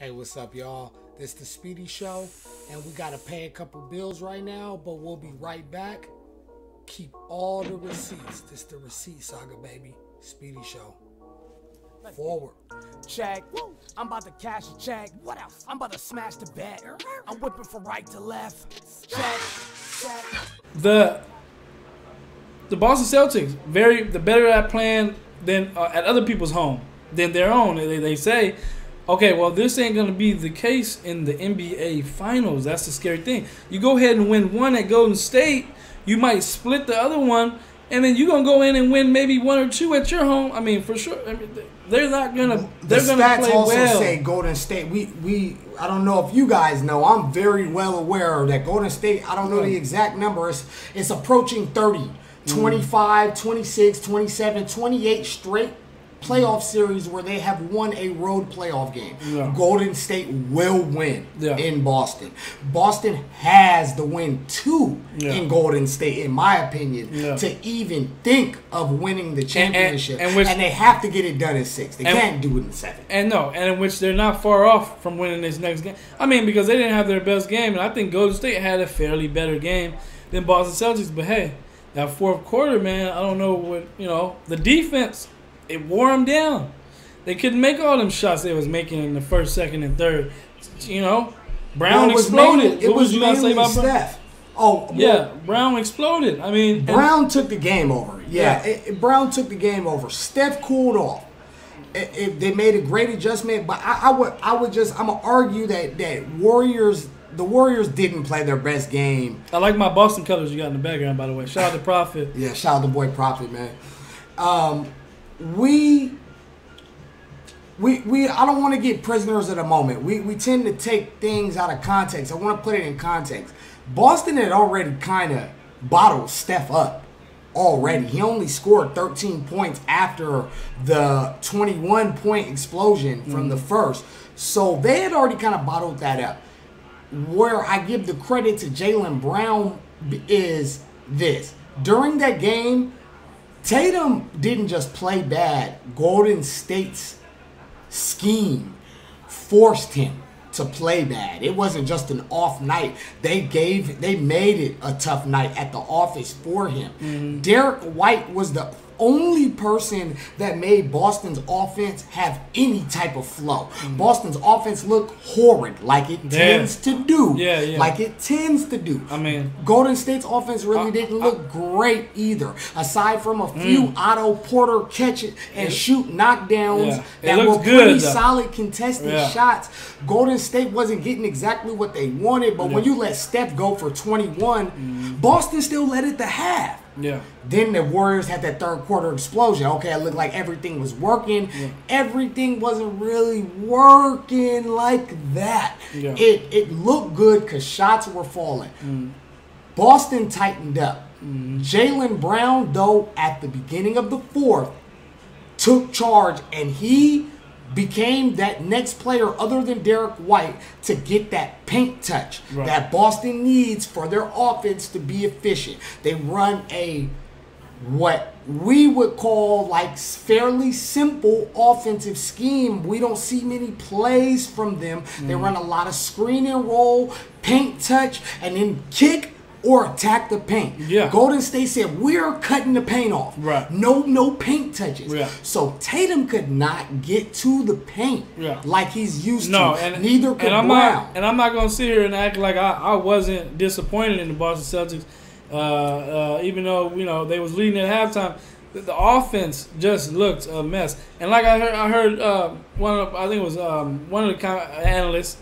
Hey, what's up, y'all? This is the Speedy Show, and we gotta pay a couple bills right now, but we'll be right back. Keep all the receipts. This the receipt saga, baby. Speedy Show. Forward. Check. I'm about to cash a check. What else? I'm about to smash the bet. I'm whipping from right to left. Check. The Boston Celtics the better at playing than at other people's home than their own. They say, okay, well, this ain't gonna be the case in the NBA Finals. That's the scary thing. You go ahead and win one at Golden State, you might split the other one, and then you're gonna go in and win maybe one or two at your home. I mean, for sure. I mean, they're not gonna. They're gonna play well. The stats also say Golden State. We. I don't know if you guys know. I'm very well aware that Golden State. I don't know the exact number. It's approaching 30, 25, 26, 27, 28 straight playoff series where they have won a road playoff game. Yeah. Golden State will win in Boston. Boston has the win too in Golden State, in my opinion, to even think of winning the championship. And they have to get it done in 6. They can't do it in 7. And in which they're not far off from winning this next game. I mean, because they didn't have their best game, and I think Golden State had a fairly better game than Boston Celtics. But hey, that fourth quarter, man, I don't know what, the defense, it wore them down. They couldn't make all them shots they was making in the first, second, and third. Brown exploded. What was you gonna say about Steph? Brown exploded. I mean, Brown took the game over. Brown took the game over. Steph cooled off. They made a great adjustment, but I'm gonna argue that the Warriors didn't play their best game. I like my Boston colors you got in the background, by the way. Shout out to Prophet. Yeah, shout out to boy Prophet, man. We I don't want to get prisoners of the moment. We tend to take things out of context. I want to put it in context. Boston had already kind of bottled Steph up already. He only scored 13 points after the 21-point explosion from the first. So they had already kind of bottled that up. Where I give the credit to Jaylen Brown is this. During that game, Tatum didn't just play bad. Golden State's scheme forced him to play bad. It wasn't just an off night. They made it a tough night at the office for him. Derek White was the only person that made Boston's offense have any type of flow. Boston's offense looked horrid, like it tends to do. Like it tends to do. I mean, Golden State's offense really didn't look great either. Aside from a few Otto Porter catch it and shoot knockdowns that were pretty solid contested shots, Golden State wasn't getting exactly what they wanted. But when you let Steph go for 21, Boston still led it to half. Then the Warriors had that third quarter explosion. Okay, it looked like everything was working. Everything wasn't really working like that. It looked good because shots were falling. Boston tightened up. Jaylen Brown, though, at the beginning of the fourth, took charge, and he became that next player other than Derek White to get that paint touch that Boston needs for their offense to be efficient. They run what we would call like fairly simple offensive scheme. We don't see many plays from them. They run a lot of screen and roll, paint touch, and then kick or attack the paint. Golden State said, we're cutting the paint off. No paint touches. So Tatum could not get to the paint like he's used to. And neither could Brown. I'm not going to sit here and act like I wasn't disappointed in the Boston Celtics. Even though, they was leading at halftime. The offense just looked a mess. And like I heard one of the analysts,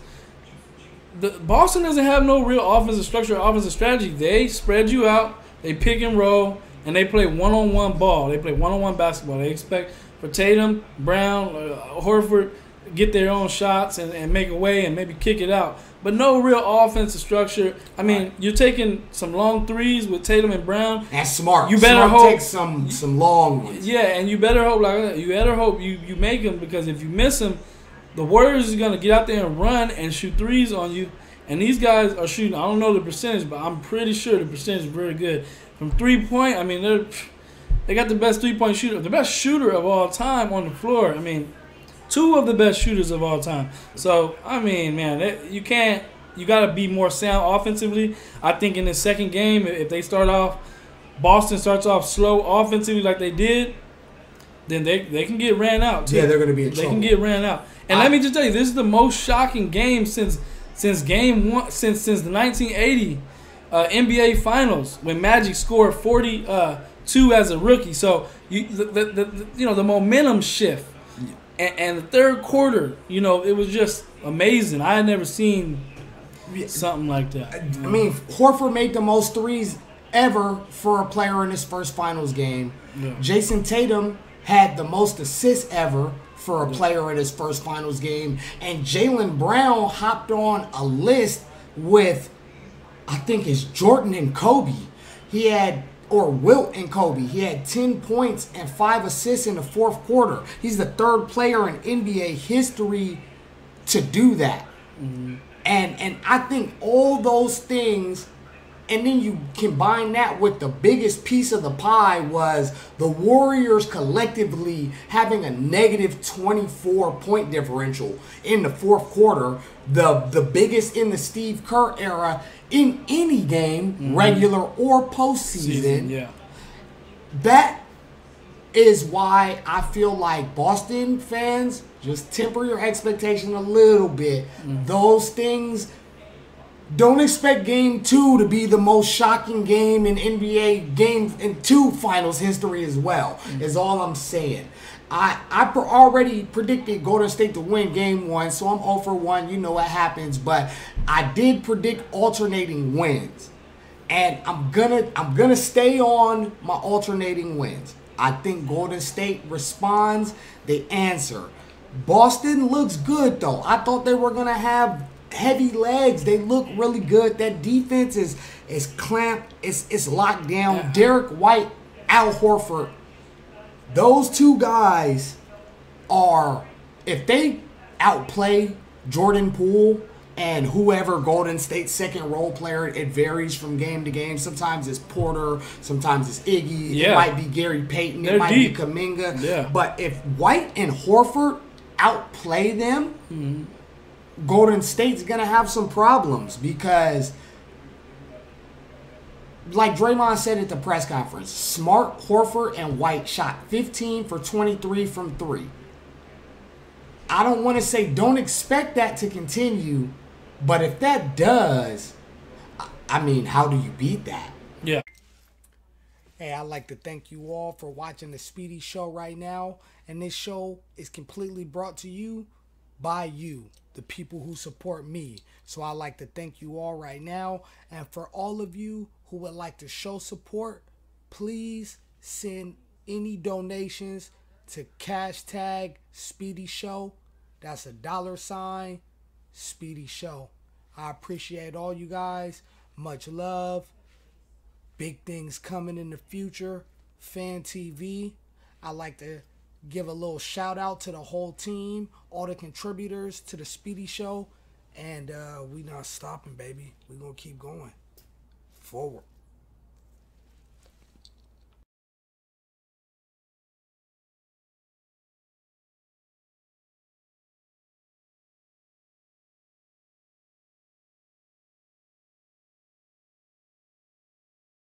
Boston doesn't have no real offensive structure or offensive strategy. They spread you out, they pick and roll, and they play one-on-one ball. They play one-on-one basketball. They expect for Tatum, Brown, Horford get their own shots and make a way and maybe kick it out. But no real offensive structure. I mean, you're taking some long threes with Tatum and Brown. That's smart. You better hope take some long ones. And you better hope you make them, because if you miss them, the Warriors is going to get out there and run and shoot threes on you. And these guys are shooting, I don't know the percentage, but I'm pretty sure the percentage is very good. From three-point, I mean, they got the best three-point shooter, the best shooter of all time on the floor. I mean, two of the best shooters of all time. So I mean, man, you can't. You got to be more sound offensively. I think in the second game, if they start off, Boston starts off slow offensively like they did, then they can get ran out too. Yeah, they're going to be in trouble. They can get ran out. And let me just tell you, this is the most shocking game since game one, since the 1980 NBA Finals when Magic scored 42 as a rookie. So the momentum shift, and the third quarter, it was just amazing. I had never seen something like that. I mean, Horford made the most threes ever for a player in his first finals game. Yeah. Jason Tatum had the most assists ever for a player in his first finals game. And Jaylen Brown hopped on a list with, I think it's Jordan and Kobe. Wilt and Kobe. He had 10 points and 5 assists in the fourth quarter. He's the third player in NBA history to do that. Mm-hmm. And I think all those things, and then you combine that with the biggest piece of the pie was the Warriors collectively having a negative 24 point differential in the fourth quarter, the biggest in the Steve Kerr era in any game, regular or postseason. Yeah. That is why I feel like Boston fans, just temper your expectation a little bit. Those things, don't expect Game 2 to be the most shocking game in NBA Game 2 Finals history as well, is all I'm saying. I already predicted Golden State to win Game 1, so I'm 0 for 1. You know what happens. But I did predict alternating wins. And I'm gonna stay on my alternating wins. I think Golden State responds. They answer. Boston looks good, though. I thought they were going to have heavy legs. They look really good. That defense is clamped. It's locked down. Yeah. Derek White, Al Horford. Those two guys are, if they outplay Jordan Poole and whoever Golden State's second role player, it varies from game to game. Sometimes it's Porter, sometimes it's Iggy. Yeah. It might be Gary Payton. It might be Kuminga. Yeah. But if White and Horford outplay them, Golden State's going to have some problems because, like Draymond said at the press conference, Smart, Horford, and White shot 15 for 23 from 3. I don't want to say don't expect that to continue, but if that does, I mean, how do you beat that? Yeah. Hey, I'd like to thank you all for watching the Speedy Show right now. And this show is completely brought to you by you, the people who support me. So I'd like to thank you all right now. And for all of you who would like to show support, please send any donations to hashtag Speedy Show. That's $, Speedy Show. I appreciate all you guys. Much love. Big things coming in the future. Fan TV. I'd like to give a little shout out to the whole team, all the contributors to the Speedy Show. And we not stopping, baby. We're going to keep going forward.